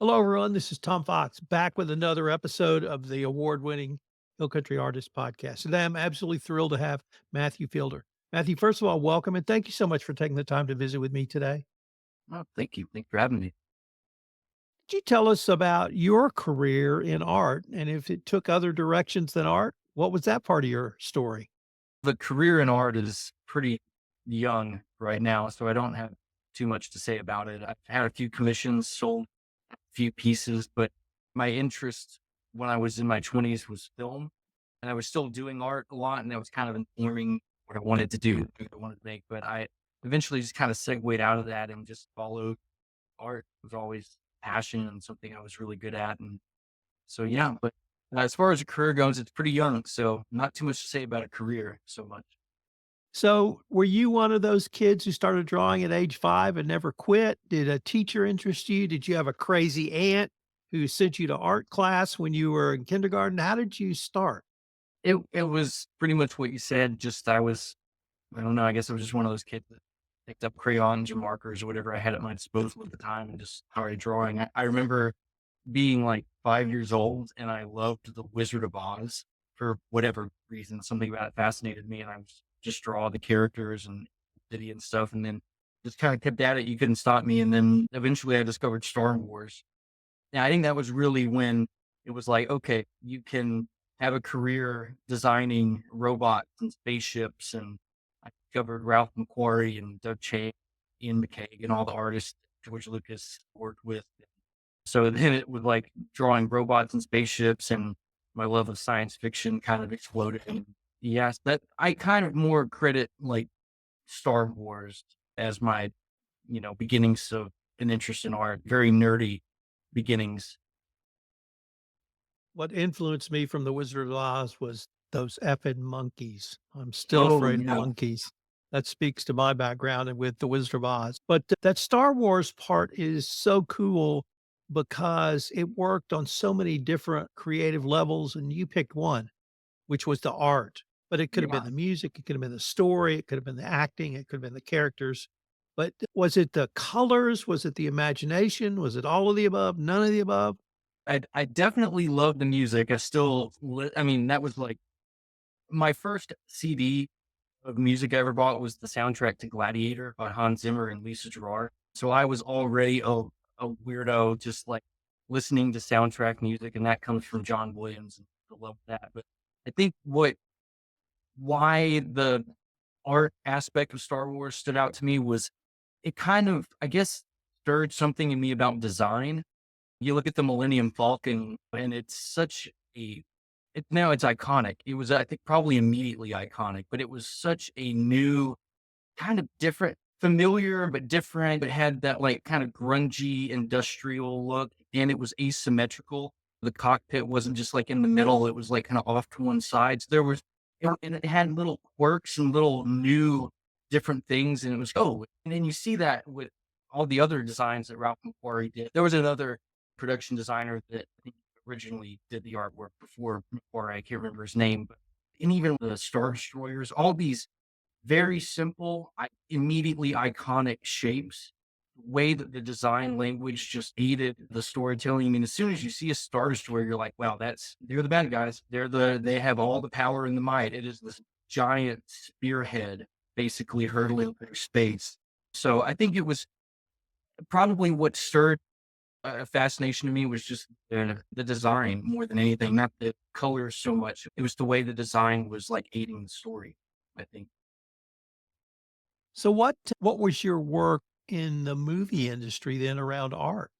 Hello, everyone. This is Tom Fox back with another episode of the award winning Hill Country Artist podcast. Today, I'm absolutely thrilled to have Matthew Fielder. Matthew, first of all, welcome and thank you so much for taking the time to visit with me today. Oh, thank you. Thanks for having me. Could you tell us about your career in art and if it took other directions than art? What was that part of your story? The career in art is pretty young right now, so I don't have too much to say about it. I've had a few commissions, sold a few pieces, but my interest when I was in my 20s was film, and I was still doing art a lot, and that was kind of informing what I wanted to do, what I wanted to make. But I eventually just kind of segued out of that and just followed art. It was always passion and something I was really good at, and so, yeah, but as far as a career goes, it's pretty young, so not too much to say about a career so much. So, were you one of those kids who started drawing at age 5 and never quit? Did a teacher interest you? Did you have a crazy aunt who sent you to art class when you were in kindergarten? How did you start? It was pretty much what you said, just I don't know, I guess I was just one of those kids that picked up crayons or markers or whatever I had at my disposal at the time and just started drawing. I remember being like 5 years old, and I loved The Wizard of Oz for whatever reason. Something about it fascinated me, and I was just draw the characters and city and stuff, and then just kinda kept at it. You couldn't stop me, and then eventually I discovered Star Wars. Yeah, I think that was really when it was like, okay, you can have a career designing robots and spaceships. And I discovered Ralph McQuarrie and Doug Chiang, Ian McCaig, and all the artists George Lucas worked with. So then it was like drawing robots and spaceships, and my love of science fiction kind of exploded. And yes, that I kind of more credit like Star Wars as my, beginnings of an interest in art, very nerdy beginnings. What influenced me from The Wizard of Oz was those effing monkeys. I'm still Oh, afraid of yeah. monkeys. That speaks to my background and with The Wizard of Oz. But that Star Wars part is so cool because it worked on so many different creative levels, and you picked one, which was the art. But it could have been Yeah. the music, it could have been the story, it could have been the acting, it could have been the characters. But was it the colors? Was it the imagination? Was it all of the above? None of the above? I definitely love the music. I mean, that was like my first CD of music I ever bought was the soundtrack to Gladiator by Hans Zimmer and Lisa Gerrard. So I was already a weirdo, just like listening to soundtrack music, and that comes from John Williams, and I love that. But I think why the art aspect of Star Wars stood out to me was it kind of, I guess, stirred something in me about design. You look at the Millennium Falcon, and it's such a now it's iconic. It was, I think, probably immediately iconic, but it was such a new, kind of different, familiar but different, but had that like kind of grungy industrial look, and it was asymmetrical. The cockpit wasn't just like in the middle; it was like kind of off to one side. So and it had little quirks and little new different things, and it was and then you see that with all the other designs that Ralph McQuarrie did. There was another production designer that I think originally did the artwork before McQuarrie. I can't remember his name, but and even the Star Destroyers, all these very simple, immediately iconic shapes. The way that the design language just aided the storytelling. I mean, as soon as you see a Star Destroyer, you're like, wow, they're the bad guys. They have all the power and the might. It is this giant spearhead basically hurtling through space. So I think it was probably what stirred a fascination to me was just the design more than anything, not the colors so much. It was the way the design was like aiding the story, I think. So what was your work in the movie industry then around art?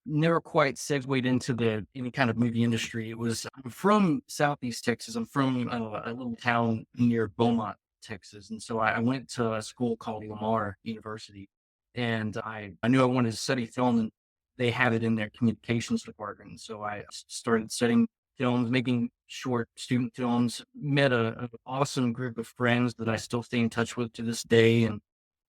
Never quite segued into any kind of movie industry. I'm from Southeast Texas. I'm from a little town near Beaumont, Texas, and so I went to a school called Lamar University, and I knew I wanted to study film, and they had it in their communications department. So I started studying films, making short student films. Met an awesome group of friends that I still stay in touch with to this day, and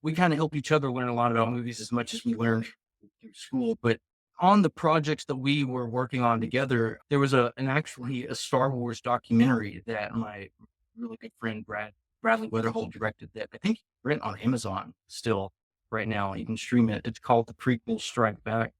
we kind of helped each other learn a lot about movies as much as we learned through school. But on the projects that we were working on together, there was actually a Star Wars documentary that my really good friend Bradley Weatherholt directed that I think rent on Amazon still right now. You can stream it. It's called The Prequel Strike Back.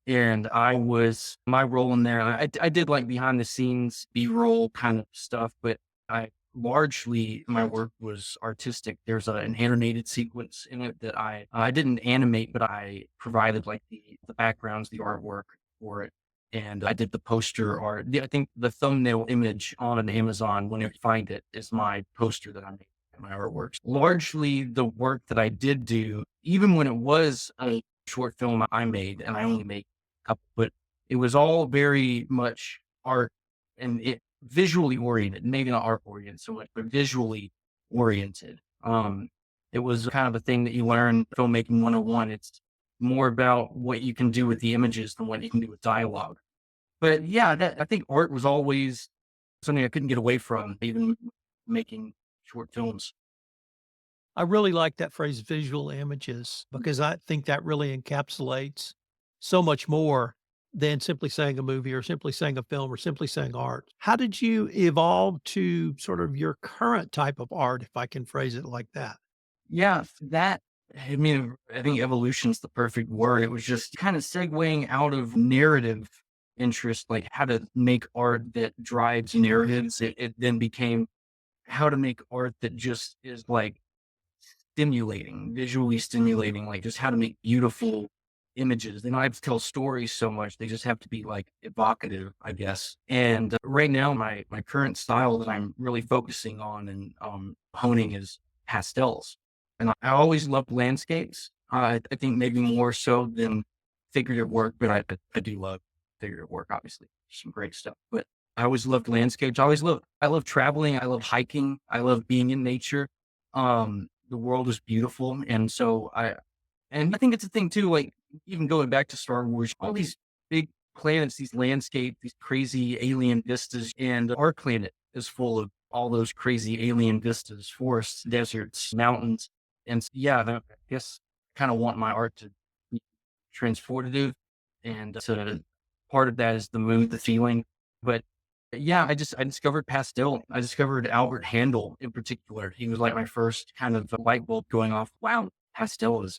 And my role in there, I did like behind the scenes B-roll kind of stuff, but I largely, my work was artistic. There's an animated sequence in it that I didn't animate, but I provided like the backgrounds, the artwork for it. And I did the poster art. I think the thumbnail image on an Amazon, when you find it, is my poster that I made, my artwork. Largely the work that I did do, even when it was a short film I made, and I only make couple, but it was all very much art and it visually oriented, maybe not art oriented so much, but visually oriented. It was kind of a thing that you learn filmmaking 101. It's more about what you can do with the images than what you can do with dialogue. But yeah, I think art was always something I couldn't get away from, even making short films. I really like that phrase visual images because I think that really encapsulates so much more than simply saying a movie or simply saying a film or simply saying art. How did you evolve to sort of your current type of art, if I can phrase it like that? Yeah, that I mean, I think evolution's the perfect word. It was just kind of segueing out of narrative interest, like how to make art that drives narratives. It then became how to make art that just is like stimulating, visually stimulating, like just how to make beautiful images. They don't have to tell stories so much. They just have to be like evocative, I guess. And right now, my current style that I'm really focusing on and honing is pastels. And I always loved landscapes. I think maybe more so than figurative work, but I do love figurative work, obviously. Some great stuff. But I always loved landscapes. I love traveling. I love hiking. I love being in nature. The world is beautiful. And I think it's a thing too, like even going back to Star Wars, all these big planets, these landscapes, these crazy alien vistas, and our planet is full of all those crazy alien vistas, forests, deserts, mountains. Yeah, I guess kind of want my art to be transportative. And so part of that is the mood, the feeling. But yeah, I discovered pastel. I discovered Albert Handel in particular. He was like my first kind of light bulb going off. Wow, pastel is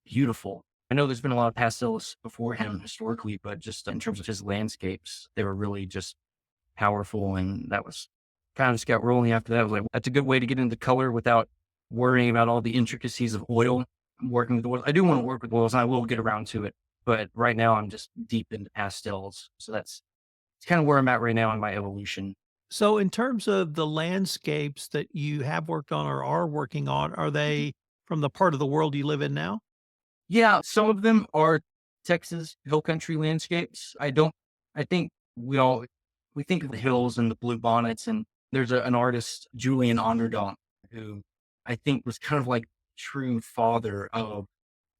beautiful. I know there's been a lot of pastels before him historically, but just in terms of his landscapes, they were really just powerful. And that was kind of just got rolling after that. I was like, that's a good way to get into color without worrying about all the intricacies of oil. Working with oils. I do want to work with oils and I will get around to it. But right now I'm just deep into pastels. So it's kind of where I'm at right now in my evolution. So, in terms of the landscapes that you have worked on or are working on, are they from the part of the world you live in now? Yeah, some of them are Texas hill country landscapes. I think we think of the hills and the blue bonnets, and there's an artist, Julian Onderdonk, who I think was kind of like true father of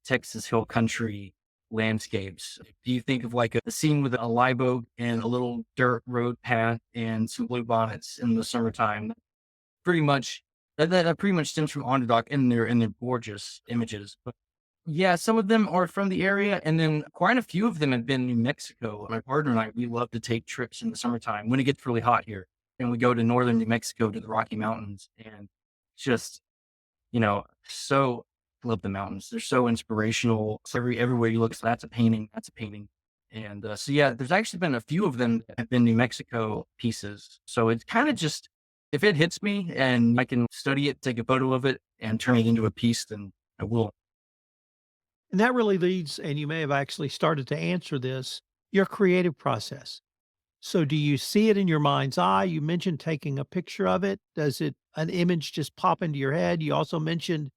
Texas hill country landscapes. Do you think of like a scene with a live oak and a little dirt road path and some blue bonnets in the summertime? Pretty much that pretty much stems from Onderdonk in their gorgeous images. Yeah, some of them are from the area, and then quite a few of them have been New Mexico. My partner and I, we love to take trips in the summertime when it gets really hot here, and we go to northern New Mexico to the Rocky Mountains, and just so love the mountains. They're so inspirational. So everywhere you look, so that's a painting. That's a painting. And so yeah, there's actually been a few of them that have been New Mexico pieces. So it's kind of just if it hits me and I can study it, take a photo of it, and turn it into a piece, then I will. And that really leads, and you may have actually started to answer this, your creative process. So do you see it in your mind's eye? You mentioned taking a picture of it. Does it an image just pop into your head? You also mentioned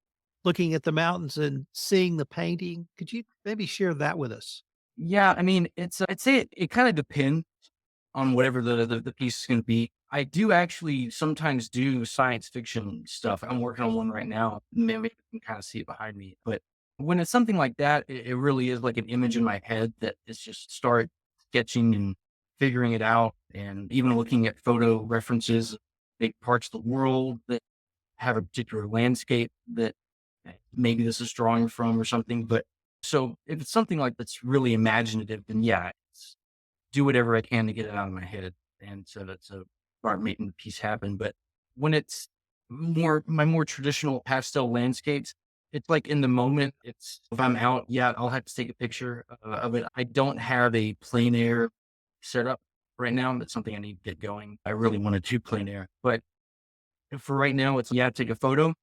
looking at the mountains and seeing the painting. Could you maybe share that with us? Yeah, I mean, I'd say it kind of depends on whatever the piece is going to be. I do actually sometimes do science fiction stuff. I'm working on one right now. Maybe you can kind of see it behind me. But when it's something like that, it really is like an image in my head that is just start sketching and figuring it out. And even looking at photo references, big parts of the world that have a particular landscape that maybe this is drawing from or something. But so if it's something like that's really imaginative, then yeah, do whatever I can to get it out of my head and so start making the piece happen. But when it's more traditional pastel landscapes, It's like in the moment, it's if I'm out, yeah, I'll have to take a picture of it. I don't have a plein air setup right now. That's something I need to get going. I really wanted to plein air, but for right now, it's yeah, take a photo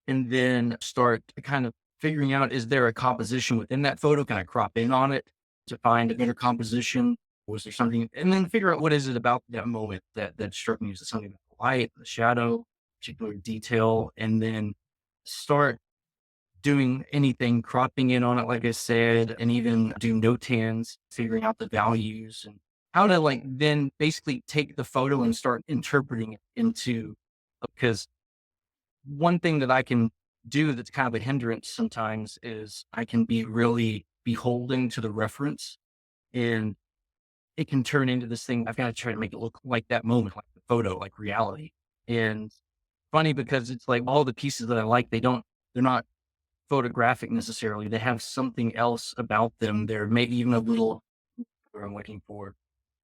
and then start kind of figuring out, is there a composition within that photo? Can I crop in on it to find a better composition? Was there something? And then figure out what is it about that moment that struck me. Is it something about the light, the shadow, particular detail, and then start doing anything, cropping in on it, like I said, and even do notans, figuring out the values and how to like then basically take the photo and start interpreting it into, because one thing that I can do that's kind of a hindrance sometimes is I can be really beholden to the reference, and it can turn into this thing. I've got to try to make it look like that moment, like the photo, like reality. And funny because it's like all the pieces that I like, they're not photographic necessarily. They have something else about them. They're maybe even a little, what I'm looking for,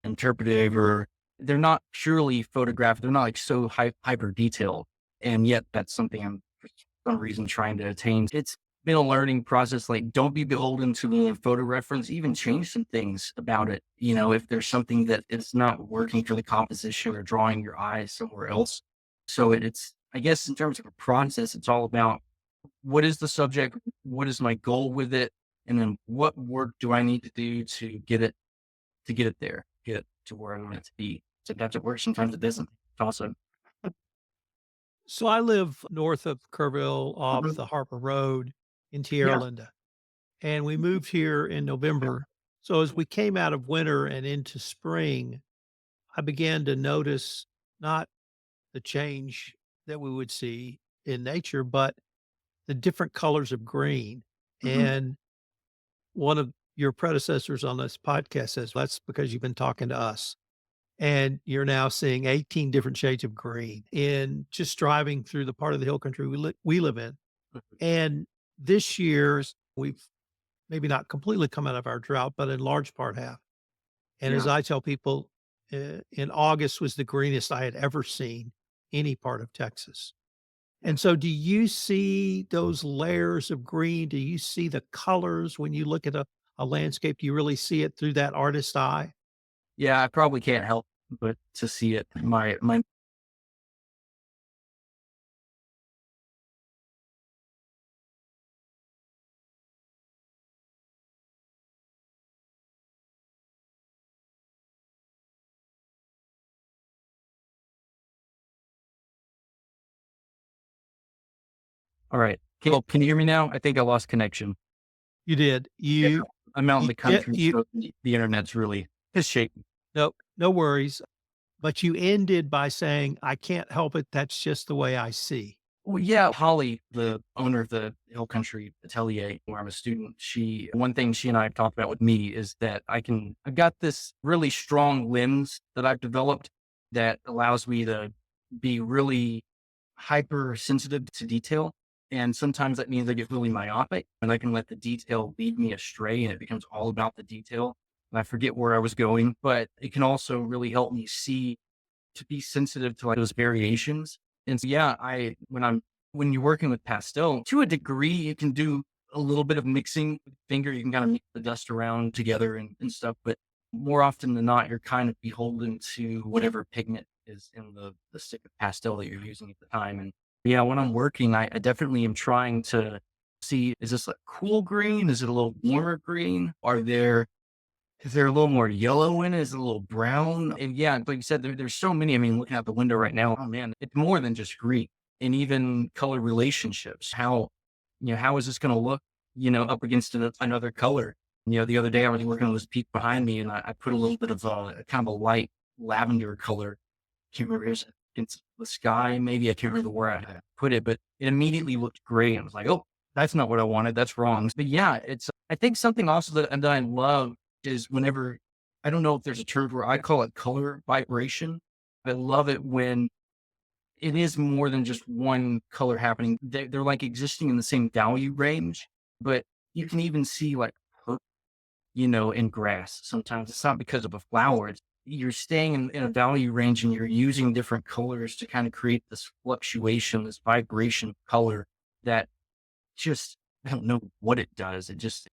interpretive, or they're not purely photographic. They're not like so hyper detailed. And yet that's something I'm for some reason trying to attain. It's been a learning process. Like, don't be beholden to the photo reference, even change some things about it. You know, if there's something that is not working for the composition or drawing your eyes somewhere else. So it's, I guess in terms of a process, it's all about what is the subject? What is my goal with it? And then what work do I need to do to get it there, get it to where I want it to be. Sometimes it works, sometimes it doesn't. It's awesome. So I live north of Kerrville off Mhm. the Harper Road in Tierra Yeah. Linda, and we moved here in November. So as we came out of winter and into spring, I began to notice not the change that we would see in nature, but the different colors of green. Mhm. And one of your predecessors on this podcast says, that's because you've been talking to us. And you're now seeing 18 different shades of green in just driving through the part of the hill country we live in. And this year's, we've maybe not completely come out of our drought, but in large part have. And as Yeah. I tell people, in August was the greenest I had ever seen any part of Texas. Yeah. And so do you see those layers of green? Do you see the colors when you look at a landscape? Do you really see it through that artist eye? Yeah, I probably can't help but to see it. My all right. Can you hear me now? I think I lost connection. You did. Yeah. I'm out in the Yeah, country, you so the internet's really it's shaky. no, no worries. But you ended by saying, "I can't help it. That's just the way I see." Well, yeah, Holly, the owner of the Hill Country Atelier, where I'm a student, one thing she and I have talked about with me is that I've got this really strong lens that I've developed that allows me to be really hypersensitive to detail. And sometimes that means I get really myopic and I can let the detail lead me astray and it becomes all about the detail. And I forget where I was going, but it can also really help me see to be sensitive to like those variations. And so, yeah, when you're working with pastel, to a degree, you can do a little bit of mixing with the finger. You can kind of mix the dust around together and stuff. But more often than not, you're kind of beholden to whatever pigment is in the stick of pastel that you're using at the time. And yeah, when I'm working, I definitely am trying to see, is this a cool green? Is it a little warmer green? Is there a little more yellow in it? Is it a little brown? And yeah, like you said, there's so many. I mean, looking out the window right now, oh man, it's more than just green. And even color relationships. How is this going to look, up against another color? The other day I was working on this peak behind me and I put a little bit of a kind of a light lavender color. Can't remember, it's against the sky. Maybe I can't remember where I put it, but it immediately looked gray. I was like, oh, that's not what I wanted. That's wrong. But yeah, I think something also that I love is whenever, I don't know if there's a term where I call it color vibration. I love it when it is more than just one color happening. They're like existing in the same value range, but you can even see like purple, in grass. Sometimes it's not because of a flower. You're staying in a value range and you're using different colors to kind of create this fluctuation, this vibration of color that just, I don't know what it does. It just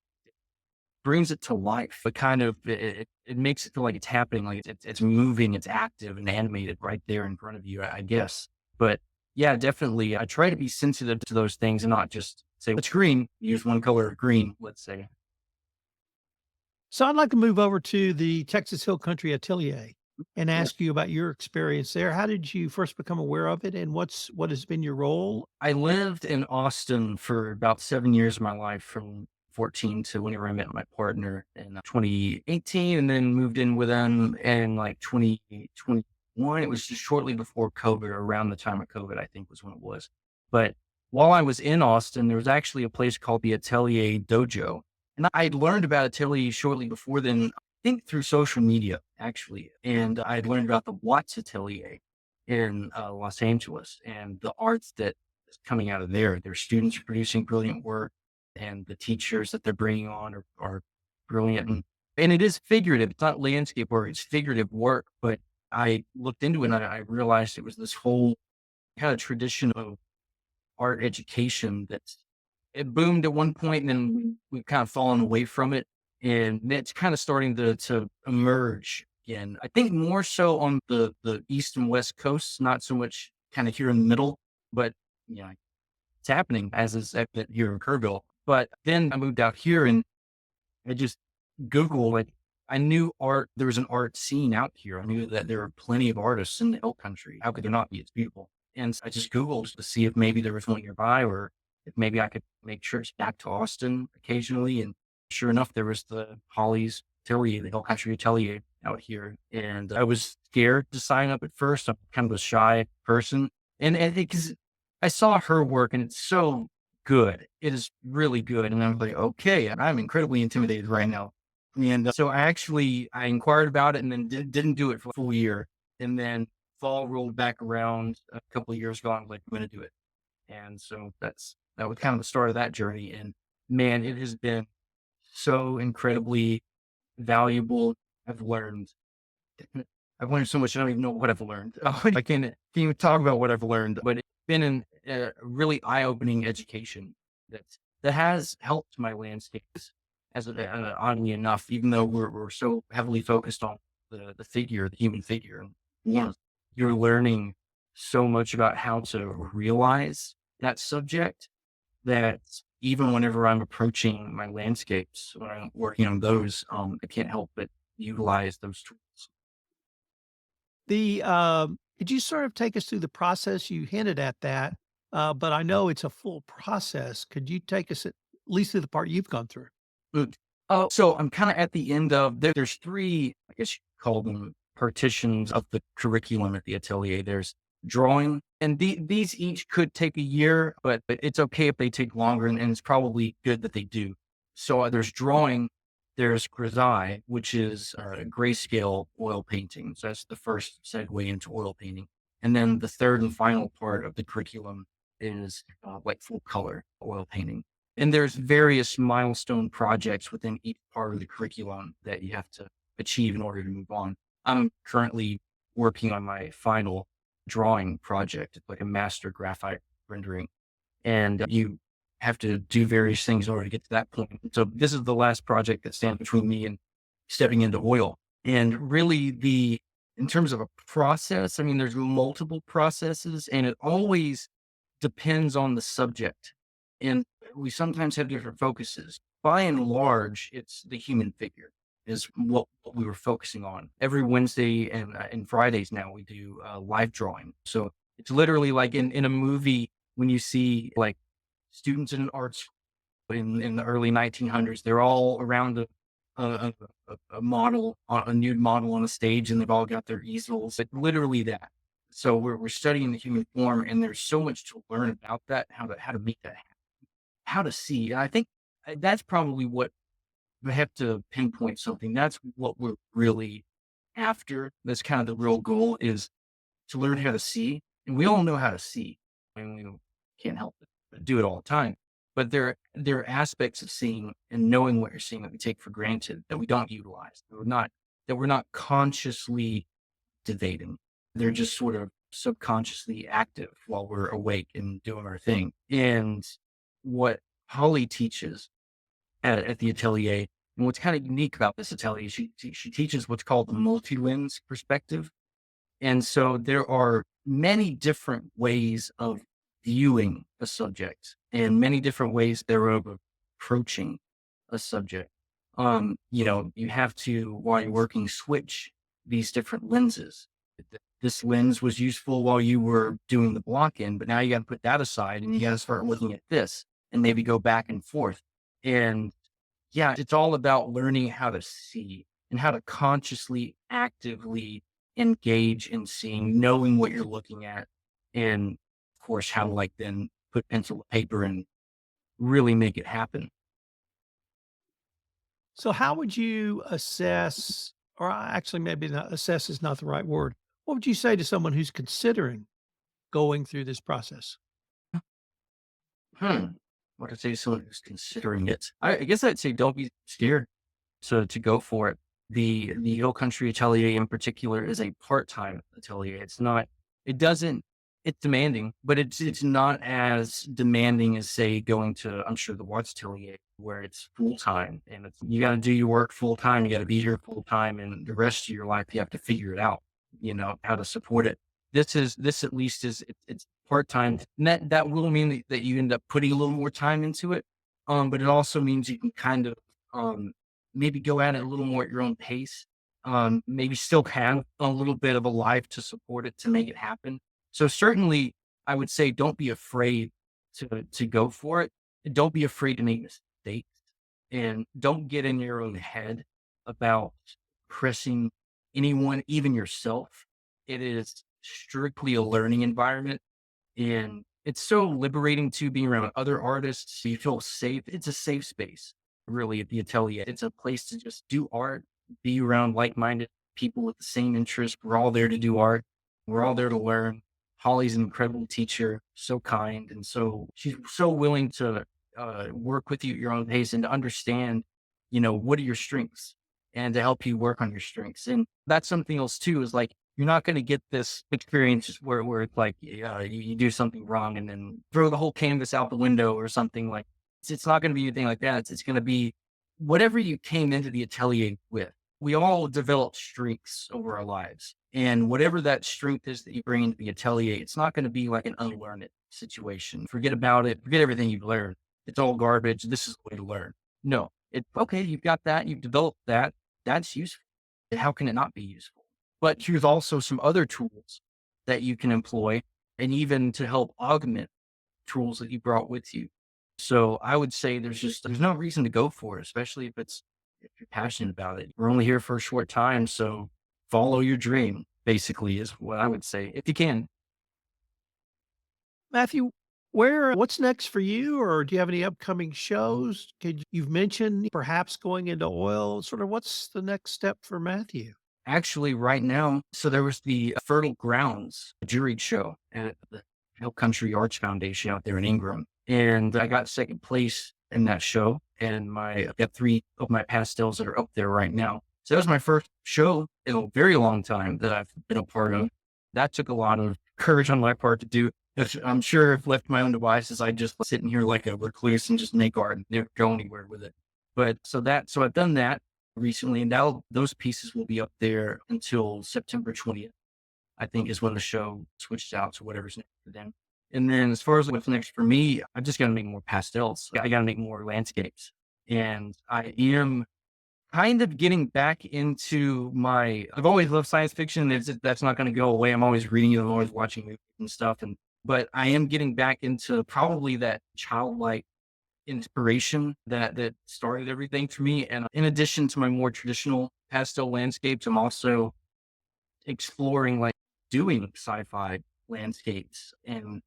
brings it to life. It kind of, it makes it feel like it's happening, like it's moving, it's active and animated right there in front of you, I guess. But yeah, definitely. I try to be sensitive to those things and not just say, it's green, use one color of green, let's say. So I'd like to move over to the Texas Hill Country Atelier and Yeah. ask you about your experience there. How did you first become aware of it, and what has been your role? I lived in Austin for about 7 years of my life, from 14 to whenever I met my partner in 2018, and then moved in with them in like 2021. It was just shortly before COVID, or around the time of COVID, I think was when it was. But while I was in Austin, there was actually a place called the Atelier Dojo. And I'd learned about Atelier shortly before then, I think through social media, actually. And I'd learned about the Watts Atelier in Los Angeles, and the arts that is coming out of there. Their students are producing brilliant work, and the teachers that they're bringing on are brilliant. And it is figurative. It's not landscape work, it's figurative work. But I looked into it and I realized it was this whole kind of tradition of art education that's it boomed at one point, and then we've kind of fallen away from it. And it's kind of starting to emerge again. I think more so on the east and west coasts, not so much kind of here in the middle, but yeah, it's happening, as is evident here in Kerrville. But then I moved out here and I just Googled, like, I knew there was an art scene out here. I knew that there were plenty of artists in the Hill Country. How could there not be? It's beautiful. And I just Googled to see if maybe there was one nearby, or if maybe I could make trips back to Austin occasionally. And sure enough, there was the Holly's Atelier, the Hill Country Atelier out here. And I was scared to sign up at first. I'm kind of a shy person. And because I saw her work and it's so good. It is really good. And I'm like, okay. And I'm incredibly intimidated right now. And so I inquired about it, and then didn't do it for a full year. And then fall rolled back around a couple of years ago. I'm like, I'm going to do it. And so that was kind of the start of that journey. And man, it has been so incredibly valuable. I've learned, I've learned so much. I don't even know what I've learned. Can't even talk about what I've learned, but it's been a really eye opening education that that has helped my landscapes, oddly enough, even though we're so heavily focused on the figure, the human figure. And yeah, you're learning so much about how to realize that subject, that even whenever I'm approaching my landscapes, when I'm working on those, I can't help but utilize those tools. Could you sort of take us through the process? You hinted at that, but I know it's a full process. Could you take us at least through the part you've gone through? Mm. Oh, so I'm kind of at the end of there's three, I guess you could call them partitions of the curriculum at the atelier. There's drawing, and these each could take a year, but it's okay if they take longer, and it's probably good that they do. So there's drawing, there's grisaille, which is grayscale oil painting. So that's the first segue into oil painting. And then the third and final part of the curriculum is like full color oil painting. And there's various milestone projects within each part of the curriculum that you have to achieve in order to move on. I'm currently working on my final drawing project. It's like a master graphite rendering. And you have to do various things in order to get to that point. So this is the last project that stands between me and stepping into oil. And really in terms of a process, I mean, there's multiple processes, and it always depends on the subject. And we sometimes have different focuses. By and large, it's the human figure is what we were focusing on. Every Wednesday and Fridays now we do live drawing. So it's literally like in a movie when you see like students in an art school in the early 1900s, they're all around a, a model, a nude model on a stage, and they've all got their easels. But literally that. So we're studying the human form, and there's so much to learn about that, how to make that happen, how to see. And I think that's probably what I have to pinpoint something. That's what we're really after. That's kind of the real goal, is to learn how to see. And we all know how to see. I mean, we can't help it, but do it all the time. But there are aspects of seeing and knowing what you're seeing that we take for granted, that we don't utilize, that we're not consciously debating. They're just sort of subconsciously active while we're awake and doing our thing. And what Holly teaches at the atelier. And what's kind of unique about this atelier, she teaches what's called the multi-lens perspective. And so there are many different ways of viewing a subject and many different ways thereof of approaching a subject. You have to, while you're working, switch these different lenses. This lens was useful while you were doing the block in, but now you got to put that aside and you got to start looking at this and maybe go back and forth. And yeah, it's all about learning how to see and how to consciously, actively engage in seeing, knowing what you're looking at, and of course, how to like then put pencil to paper and really make it happen. So how would you assess, or actually maybe not assess is not the right word. What would you say to someone who's considering going through this process? Hmm. What to say to someone who's considering it? I guess I'd say don't be scared to go for it. The Hill Country Atelier in particular is a part-time atelier. It's not it doesn't it's demanding, but it's not as demanding as say going to I'm sure the Watts Atelier where it's full time and it's you gotta do your work full time, you gotta be here full time and the rest of your life you have to figure it out, how to support it. This at least is it's part time. And that will mean that you end up putting a little more time into it. But it also means you can kind of um maybe go at it a little more at your own pace. Maybe still have a little bit of a life to support it to make it happen. So certainly, I would say don't be afraid to go for it. And don't be afraid to make mistakes, and don't get in your own head about pressing anyone, even yourself. It is strictly a learning environment and it's so liberating to be around other artists. You feel safe. It's a safe space, really, at the atelier. It's a place to just do art, be around like minded people with the same interests. We're all there to do art. We're all there to learn. Holly's an incredible teacher, so kind. And so she's so willing to work with you at your own pace and to understand, what are your strengths and to help you work on your strengths. And that's something else, too, is like, you're not going to get this experience where it's like you do something wrong and then throw the whole canvas out the window or something like it's not going to be anything like that. It's going to be whatever you came into the atelier with. We all develop strengths over our lives. And whatever that strength is that you bring into the atelier, it's not going to be like an unlearn it situation. Forget about it. Forget everything you've learned. It's all garbage. This is the way to learn. No, it's okay. You've got that. You've developed that. That's useful. And how can it not be useful? But here's also some other tools that you can employ and even to help augment tools that you brought with you. So I would say there's no reason to go for it, especially if you're passionate about it. We're only here for a short time, so follow your dream, basically, is what I would say, if you can. Matthew, what's next for you, or do you have any upcoming shows? You've mentioned perhaps going into oil. Sort of what's the next step for Matthew? Actually, right now, so there was the Fertile Grounds juried show at the Hill Country Arts Foundation out there in Ingram. And I got second place in that show. And I've got three of my pastels that are up there right now. So that was my first show in a very long time that I've been a part of. That took a lot of courage on my part to do. I'm sure if left to my own devices, I'd just sit in here like a recluse and just make art and never go anywhere with it. So I've done that recently, and now those pieces will be up there until September 20th, I think is when the show switches out to whatever's next for them. And then as far as what's next for me, I just got to make more pastels. I got to make more landscapes. And I am kind of getting back into I've always loved science fiction. That's not going to go away. I'm always reading it. I'm always watching movies and stuff. But I am getting back into probably that childlike inspiration that started everything for me. And in addition to my more traditional pastel landscapes, I'm also exploring like doing sci-fi landscapes and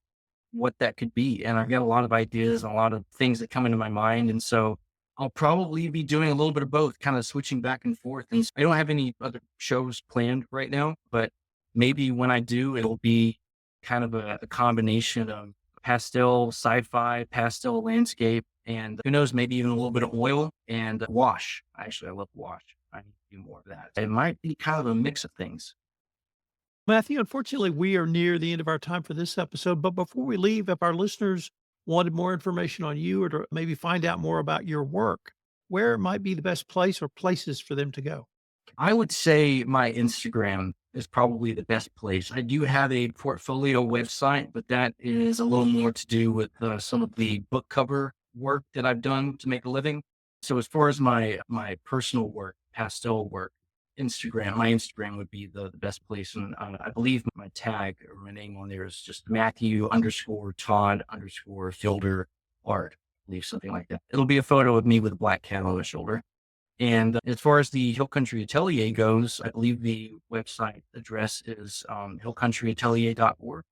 what that could be. And I've got a lot of ideas and a lot of things that come into my mind. And so I'll probably be doing a little bit of both, kind of switching back and forth. And I don't have any other shows planned right now, but maybe when I do, it'll be kind of a combination of pastel, sci-fi, pastel landscape, and who knows, maybe even a little bit of oil and wash. Actually, I love wash. I need to do more of that. It might be kind of a mix of things. Matthew, unfortunately, we are near the end of our time for this episode. But before we leave, if our listeners wanted more information on you or to maybe find out more about your work, where might be the best place or places for them to go? I would say my Instagram is probably the best place. I do have a portfolio website, but that is a little more to do with some of the book cover work that I've done to make a living. So as far as my personal work, pastel work, my Instagram would be the best place. And I believe my tag or my name on there is just Matthew underscore Todd underscore Fielder art. I believe something like that. It'll be a photo of me with a black cat on the shoulder. And as far as the Hill Country Atelier goes, I believe the website address is hillcountryatelier.org.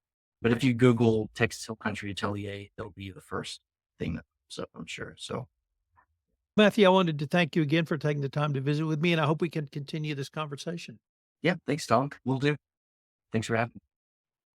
But if you Google text Hill Country Atelier, that'll be the first thing that comes up, I'm sure. So, Matthew, I wanted to thank you again for taking the time to visit with me, and I hope we can continue this conversation. yeah, thanks, Tom. We'll do. Thanks for having me.